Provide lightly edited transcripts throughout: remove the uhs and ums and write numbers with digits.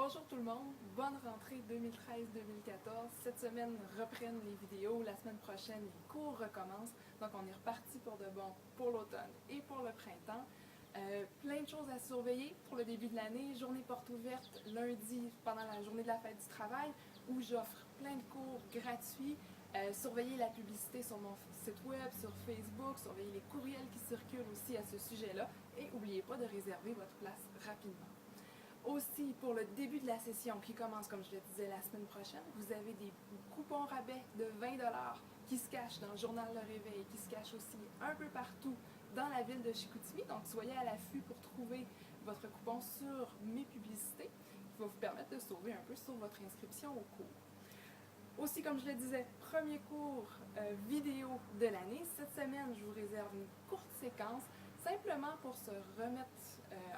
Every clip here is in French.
Bonjour tout le monde, bonne rentrée 2013-2014. Cette semaine reprennent les vidéos, la semaine prochaine les cours recommencent. Donc on est reparti pour de bon pour l'automne et pour le printemps. Plein de choses à surveiller pour le début de l'année. Journée porte ouverte lundi pendant la journée de la fête du travail où j'offre plein de cours gratuits. Surveillez la publicité sur mon site web, sur Facebook, surveillez les courriels qui circulent aussi à ce sujet-là et n'oubliez pas de réserver votre place rapidement. Aussi, pour le début de la session qui commence, comme je le disais, la semaine prochaine, vous avez des coupons rabais de 20 qui se cachent dans le journal Le Réveil, qui se cachent aussi un peu partout dans la ville de Chicoutimi. Donc, soyez à l'affût pour trouver votre coupon sur mes publicités qui va vous permettre de sauver un peu sur votre inscription au cours. Aussi, comme je le disais, premier cours vidéo de l'année. Cette semaine, je vous réserve une courte séquence simplement pour se remettre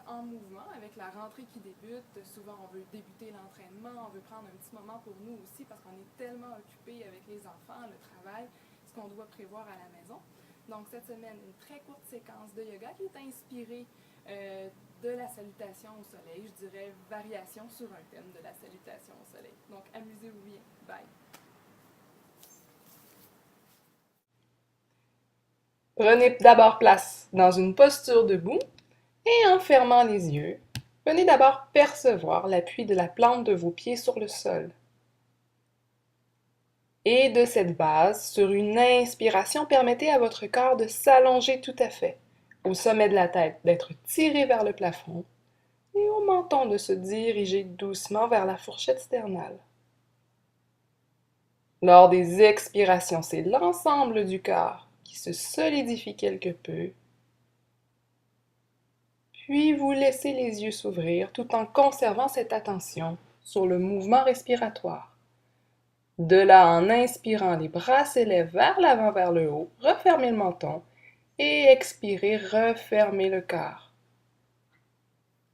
en mouvement avec la rentrée qui débute. Souvent, on veut débuter l'entraînement, on veut prendre un petit moment pour nous aussi parce qu'on est tellement occupé avec les enfants, le travail, ce qu'on doit prévoir à la maison. Donc, cette semaine, une très courte séquence de yoga qui est inspirée de la salutation au soleil, je dirais variation sur un thème de la salutation au soleil. Donc, amusez-vous bien. Bye! Prenez d'abord place dans une posture debout et en fermant les yeux, venez d'abord percevoir l'appui de la plante de vos pieds sur le sol. Et de cette base, sur une inspiration, permettez à votre corps de s'allonger tout à fait, au sommet de la tête d'être tiré vers le plafond et au menton de se diriger doucement vers la fourchette sternale. Lors des expirations, c'est l'ensemble du corps qui se solidifie quelque peu. Puis vous laissez les yeux s'ouvrir tout en conservant cette attention sur le mouvement respiratoire. De là, en inspirant, les bras s'élèvent vers l'avant, vers le haut, refermez le menton et expirez, refermez le corps.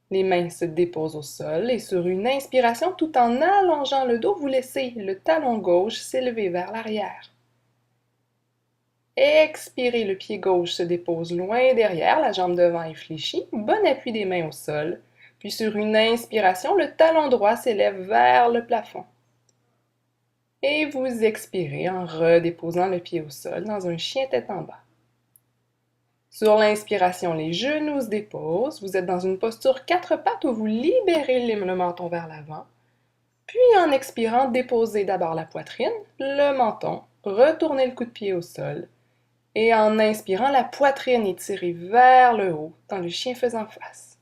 Les mains se déposent au sol et sur une inspiration, tout en allongeant le dos, vous laissez le talon gauche s'élever vers l'arrière. Expirez, le pied gauche se dépose loin derrière, la jambe devant est fléchie, bon appui des mains au sol. Puis sur une inspiration, le talon droit s'élève vers le plafond. Et vous expirez en redéposant le pied au sol dans un chien tête en bas. Sur l'inspiration, les genoux se déposent, vous êtes dans une posture quatre pattes où vous libérez le menton vers l'avant. Puis en expirant, déposez d'abord la poitrine, le menton, retournez le coup de pied au sol. Et en inspirant, la poitrine est tirée vers le haut, dans le chien faisant face.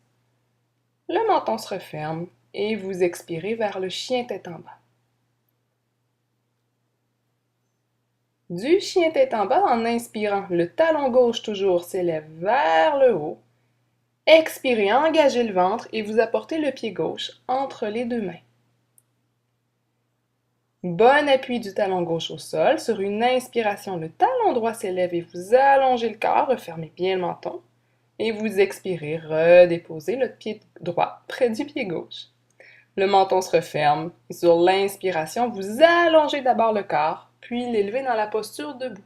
Le menton se referme et vous expirez vers le chien tête en bas. Du chien tête en bas, en inspirant, le talon gauche toujours s'élève vers le haut. Expirez, engagez le ventre et vous apportez le pied gauche entre les deux mains. Bon appui du talon gauche au sol. Sur une inspiration, le talon droit s'élève et vous allongez le corps, refermez bien le menton. Et vous expirez, redéposez le pied droit près du pied gauche. Le menton se referme et sur l'inspiration, vous allongez d'abord le corps, puis l'élevez dans la posture debout.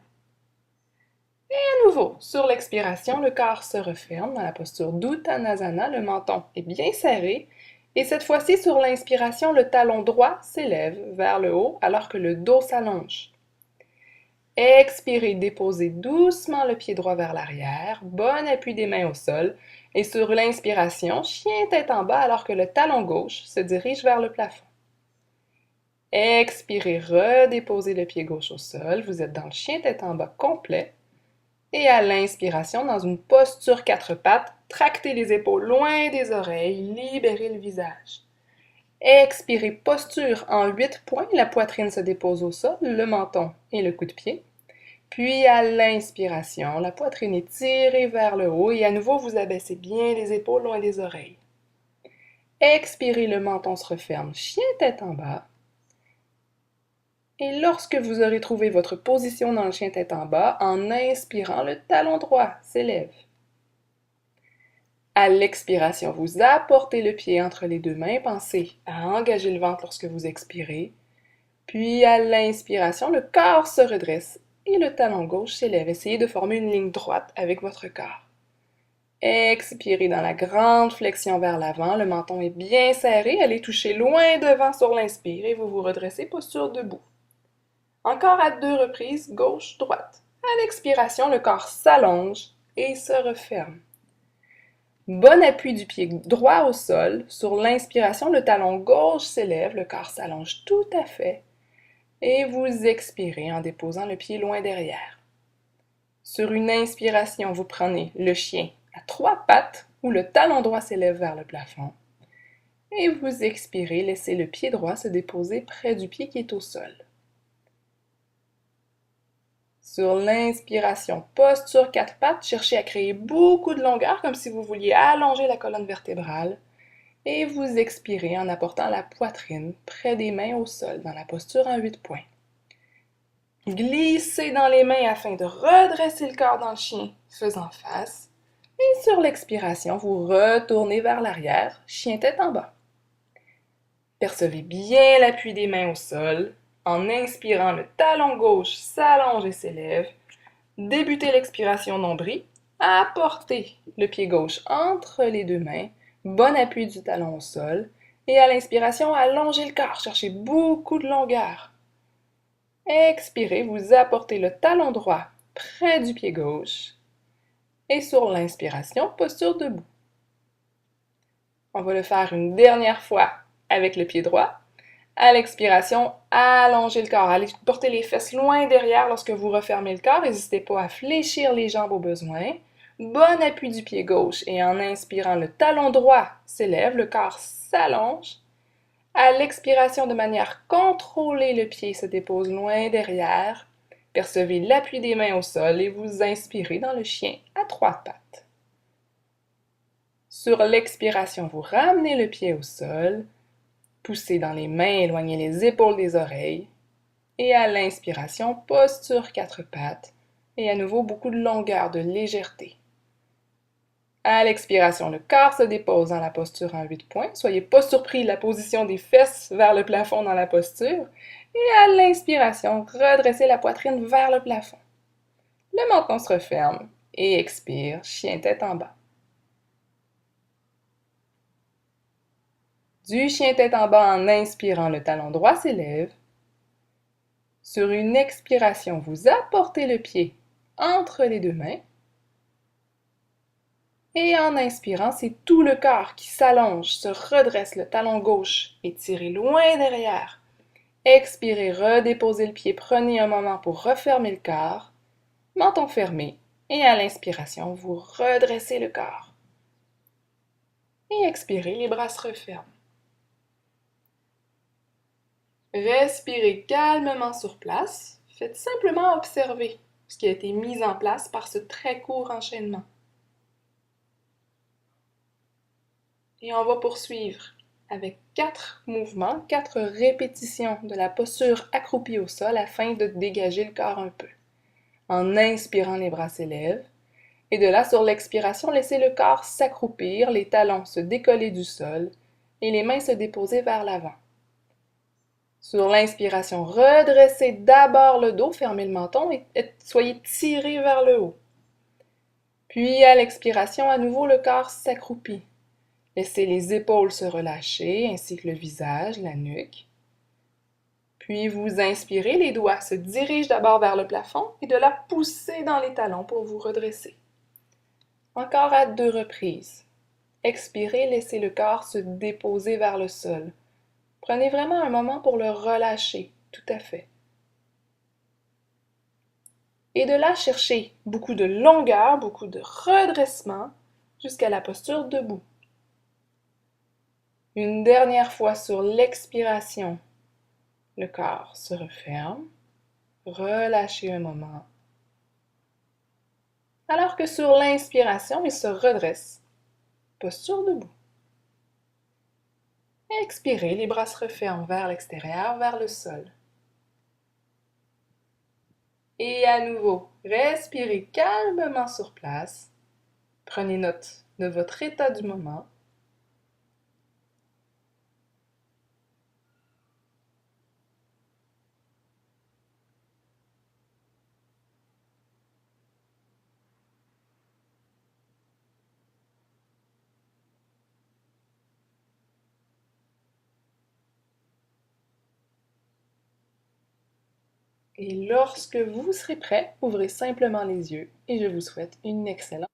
Et à nouveau, sur l'expiration, le corps se referme dans la posture d'Uttanasana, le menton est bien serré. Et cette fois-ci, sur l'inspiration, le talon droit s'élève vers le haut alors que le dos s'allonge. Expirez, déposez doucement le pied droit vers l'arrière, bon appui des mains au sol. Et sur l'inspiration, chien tête en bas alors que le talon gauche se dirige vers le plafond. Expirez, redéposez le pied gauche au sol, vous êtes dans le chien tête en bas complet. Et à l'inspiration, dans une posture quatre pattes, tractez les épaules loin des oreilles, libérez le visage. Expirez, posture en 8 points, la poitrine se dépose au sol, le menton et le coup de pied. Puis à l'inspiration, la poitrine est tirée vers le haut et à nouveau vous abaissez bien les épaules loin des oreilles. Expirez, le menton se referme, chien tête en bas. Et lorsque vous aurez trouvé votre position dans le chien tête en bas, en inspirant, le talon droit s'élève. À l'expiration, vous apportez le pied entre les deux mains, pensez à engager le ventre lorsque vous expirez. Puis à l'inspiration, le corps se redresse et le talon gauche s'élève. Essayez de former une ligne droite avec votre corps. Expirez dans la grande flexion vers l'avant. Le menton est bien serré. Allez toucher loin devant sur l'inspire et vous vous redressez, posture debout. Encore à 2 reprises, gauche, droite. À l'expiration, le corps s'allonge et se referme. Bon appui du pied droit au sol. Sur l'inspiration, le talon gauche s'élève, le corps s'allonge tout à fait. Et vous expirez en déposant le pied loin derrière. Sur une inspiration, vous prenez le chien à 3 pattes où le talon droit s'élève vers le plafond. Et vous expirez, laissez le pied droit se déposer près du pied qui est au sol. Sur l'inspiration, posture 4 pattes, cherchez à créer beaucoup de longueur comme si vous vouliez allonger la colonne vertébrale. Et vous expirez en apportant la poitrine près des mains au sol dans la posture en 8 points. Glissez dans les mains afin de redresser le corps dans le chien, faisant face. Et sur l'expiration, vous retournez vers l'arrière, chien tête en bas. Percevez bien l'appui des mains au sol. En inspirant, le talon gauche s'allonge et s'élève. Débutez l'expiration nombril. Apportez le pied gauche entre les 2 mains. Bon appui du talon au sol. Et à l'inspiration, allongez le corps. Cherchez beaucoup de longueur. Expirez, vous apportez le talon droit près du pied gauche. Et sur l'inspiration, posture debout. On va le faire une dernière fois avec le pied droit. À l'expiration, allongez le corps. Allez porter les fesses loin derrière lorsque vous refermez le corps. N'hésitez pas à fléchir les jambes au besoin. Bon appui du pied gauche et en inspirant, le talon droit s'élève, le corps s'allonge. À l'expiration, de manière contrôlée, le pied se dépose loin derrière. Percevez l'appui des mains au sol et vous inspirez dans le chien à 3 pattes. Sur l'expiration, vous ramenez le pied au sol. Poussez dans les mains, éloignez les épaules des oreilles. Et à l'inspiration, posture 4 pattes. Et à nouveau, beaucoup de longueur, de légèreté. À l'expiration, le corps se dépose dans la posture en 8 points. Soyez pas surpris de la position des fesses vers le plafond dans la posture. Et à l'inspiration, redressez la poitrine vers le plafond. Le menton se referme et expire, chien tête en bas. Du chien tête en bas en inspirant, le talon droit s'élève. Sur une expiration, vous apportez le pied entre les 2 mains. Et en inspirant, c'est tout le corps qui s'allonge, se redresse, le talon gauche étiré loin derrière. Expirez, redéposez le pied, prenez un moment pour refermer le corps, menton fermé, et à l'inspiration, vous redressez le corps. Et expirez, les bras se referment. Respirez calmement sur place, faites simplement observer ce qui a été mis en place par ce très court enchaînement. Et on va poursuivre avec 4 mouvements, 4 répétitions de la posture accroupie au sol afin de dégager le corps un peu. En inspirant, les bras s'élèvent. Et de là, sur l'expiration, laissez le corps s'accroupir, les talons se décoller du sol et les mains se déposer vers l'avant. Sur l'inspiration, redressez d'abord le dos, fermez le menton et soyez tirés vers le haut. Puis à l'expiration, à nouveau, le corps s'accroupit. Laissez les épaules se relâcher, ainsi que le visage, la nuque. Puis vous inspirez, les doigts se dirigent d'abord vers le plafond et de là poussez dans les talons pour vous redresser. Encore à 2 reprises. Expirez, laissez le corps se déposer vers le sol. Prenez vraiment un moment pour le relâcher, tout à fait. Et de là, cherchez beaucoup de longueur, beaucoup de redressement jusqu'à la posture debout. Une dernière fois sur l'expiration, le corps se referme, relâchez un moment. Alors que sur l'inspiration, il se redresse, posture debout. Expirez, les bras se referment vers l'extérieur, vers le sol. Et à nouveau, respirez calmement sur place. Prenez note de votre état du moment. Et lorsque vous serez prêt, ouvrez simplement les yeux et je vous souhaite une excellente